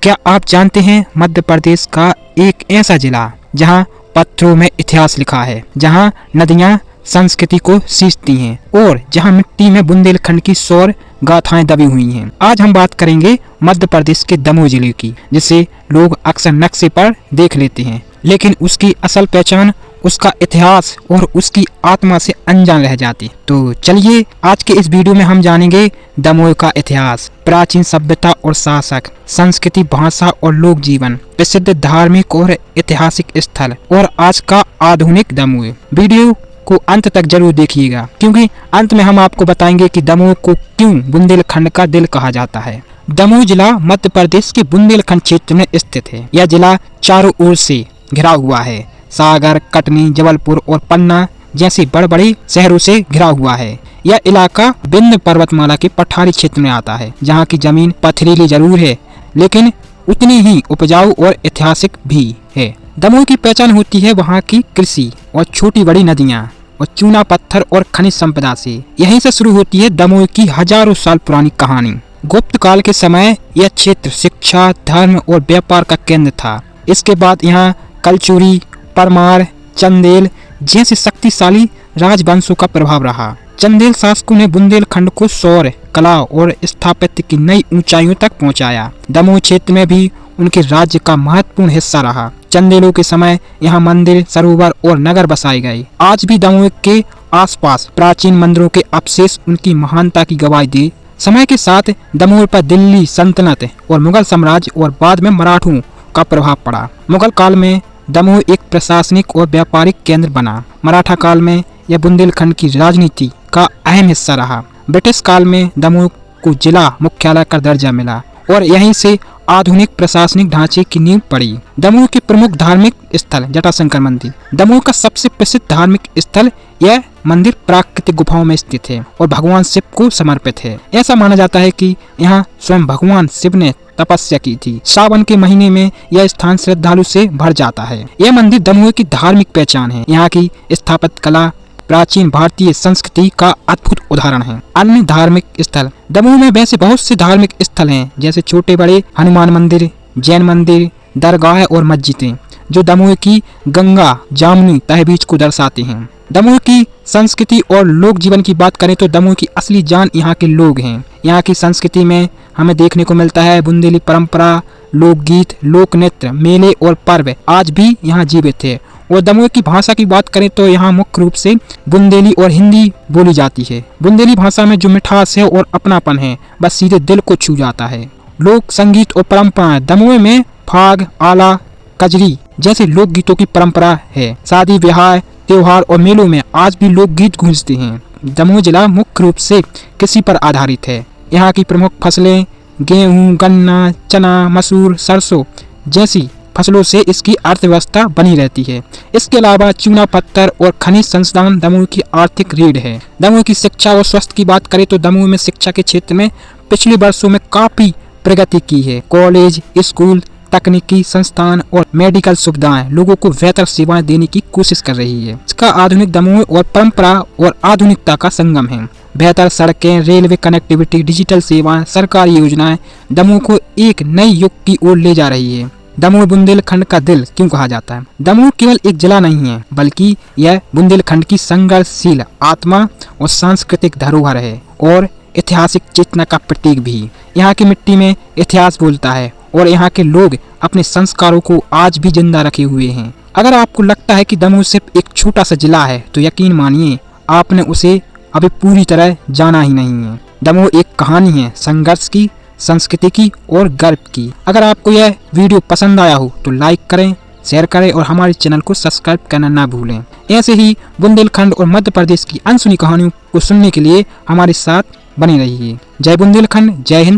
क्या आप जानते हैं मध्य प्रदेश का एक ऐसा जिला जहां पत्थरों में इतिहास लिखा है, जहां नदियां संस्कृति को सींचती हैं और जहां मिट्टी में बुंदेलखंड की सौर गाथाएं दबी हुई हैं। आज हम बात करेंगे मध्य प्रदेश के दमोह जिले की, जिसे लोग अक्सर नक्शे पर देख लेते हैं, लेकिन उसकी असल पहचान उसका इतिहास और उसकी आत्मा से अनजान रह जाती। तो चलिए आज के इस वीडियो में हम जानेंगे दमोह का इतिहास, प्राचीन सभ्यता और शासक, संस्कृति, भाषा और लोक जीवन, प्रसिद्ध धार्मिक और ऐतिहासिक स्थल और आज का आधुनिक दमोह। वीडियो को अंत तक जरूर देखिएगा, क्योंकि अंत में हम आपको बताएंगे कि दमोह को क्यों बुंदेलखंड का दिल कहा जाता है। दमोह जिला मध्य प्रदेश के बुंदेलखंड क्षेत्र में स्थित है। यह जिला चारों ओर से घिरा हुआ है। सागर, कटनी, जबलपुर और पन्ना जैसे बड़े बड़े शहरों से घिरा हुआ है। यह इलाका विंध्य पर्वतमाला के पठारी क्षेत्र में आता है, जहाँ की जमीन पथरीली जरूर है, लेकिन उतनी ही उपजाऊ और ऐतिहासिक भी है। दमोह की पहचान होती है वहाँ की कृषि और छोटी बड़ी नदियाँ और चूना पत्थर और खनिज संपदा से। यहीं से शुरू होती है दमोह की हजारों साल पुरानी कहानी। गुप्त काल के समय यह क्षेत्र शिक्षा, धर्म और व्यापार का केंद्र था। इसके बाद यहाँ कलचुरी, परमार, चंदेल जैसे शक्तिशाली राजवंशों का प्रभाव रहा। चंदेल शासकों ने बुंदेलखंड को सौर कला और स्थापत्य की नई ऊंचाइयों तक पहुंचाया। दमोह क्षेत्र में भी उनके राज्य का महत्वपूर्ण हिस्सा रहा। चंदेलों के समय यहाँ मंदिर, सरोवर और नगर बसाए गए। आज भी दमोह के आसपास प्राचीन मंदिरों के अवशेष उनकी महानता की गवाही दे। समय के साथ दमोह पर दिल्ली सल्तनत और मुगल साम्राज्य और बाद में मराठों का प्रभाव पड़ा। मुगल काल में दमोह एक प्रशासनिक और व्यापारिक केंद्र बना। मराठा काल में यह बुंदेलखंड की राजनीति का अहम हिस्सा रहा। ब्रिटिश काल में दमोह को जिला मुख्यालय का दर्जा मिला और यहीं से आधुनिक प्रशासनिक ढांचे की नींव पड़ी। दमोह के प्रमुख धार्मिक स्थल जटाशंकर मंदिर। दमोह का सबसे प्रसिद्ध धार्मिक स्थल यह मंदिर प्राकृतिक गुफाओं में स्थित है और भगवान शिव को समर्पित है। ऐसा माना जाता है कि यहाँ स्वयं भगवान शिव ने तपस्या की थी। सावन के महीने में यह स्थान श्रद्धालु से भर जाता है। यह मंदिर दमोह की धार्मिक पहचान है। यहाँ की स्थापत्य कला प्राचीन भारतीय संस्कृति का अद्भुत उदाहरण है। अन्य धार्मिक स्थल। दमोह में वैसे बहुत से धार्मिक स्थल हैं, जैसे छोटे बड़े हनुमान मंदिर, जैन मंदिर, दरगाह और मस्जिदें, जो दमोह की गंगा जामुनी तहबीज को दर्शाते हैं। दमोह की संस्कृति और लोक जीवन की बात करें तो दमोह की असली जान यहाँ के लोग हैं। यहाँ की संस्कृति में हमें देखने को मिलता है बुंदेली परंपरा, लोकगीत, लोक नृत्य, मेले और पर्व आज भी यहाँ जीवित है। और दमोह की भाषा की बात करें तो यहाँ मुख्य रूप से बुंदेली और हिंदी बोली जाती है। बुंदेली भाषा में जो मिठास है और अपनापन है, बस सीधे दिल को छू जाता है। लोक संगीत और परंपराएं। दमोह में फाग, आला, कजरी जैसे लोकगीतों की परंपरा है। शादी, ब्याह, त्योहार और मेलों में आज भी लोकगीत गूंजते हैं। दमोह जिला मुख्य रूप से कृषि पर आधारित है। यहाँ की प्रमुख फसलें गेहूं, गन्ना, चना, मसूर, सरसों जैसी फसलों से इसकी अर्थव्यवस्था बनी रहती है। इसके अलावा चूना पत्थर और खनिज संसाधन दमोह की आर्थिक रीढ़ है। दमोह की शिक्षा और स्वास्थ्य की बात करें तो दमोह में शिक्षा के क्षेत्र में पिछले वर्षों में काफी प्रगति की है। कॉलेज, स्कूल, तकनीकी संस्थान और मेडिकल सुविधाएं लोगों को बेहतर सेवाएं देने की कोशिश कर रही है। इसका आधुनिक दमोह और परंपरा और आधुनिकता का संगम है। बेहतर सड़कें, रेलवे कनेक्टिविटी, डिजिटल सेवाएं, सरकारी योजनाएं दमोह को एक नई युग की ओर ले जा रही है। दमोह बुंदेलखंड का दिल क्यों कहा जाता है? दमोह केवल एक जिला नहीं है, बल्कि यह बुंदेलखंड की संघर्षशील आत्मा और सांस्कृतिक धरोहर है और ऐतिहासिक चेतना का प्रतीक भी। यहाँ की मिट्टी में इतिहास बोलता है और यहाँ के लोग अपने संस्कारों को आज भी जिंदा रखे हुए हैं। अगर आपको लगता है कि दमोह सिर्फ एक छोटा सा जिला है, तो यकीन मानिए आपने उसे अभी पूरी तरह जाना ही नहीं है। दमोह एक कहानी है, संघर्ष की, संस्कृति की और गर्व की। अगर आपको यह वीडियो पसंद आया हो तो लाइक करें, शेयर करें और हमारे चैनल को सब्सक्राइब करना ना भूलें। ऐसे ही बुंदेलखंड और मध्य प्रदेश की अनसुनी कहानियों को सुनने के लिए हमारे साथ बने रहिए। जय बुंदेलखंड, जय हिंद।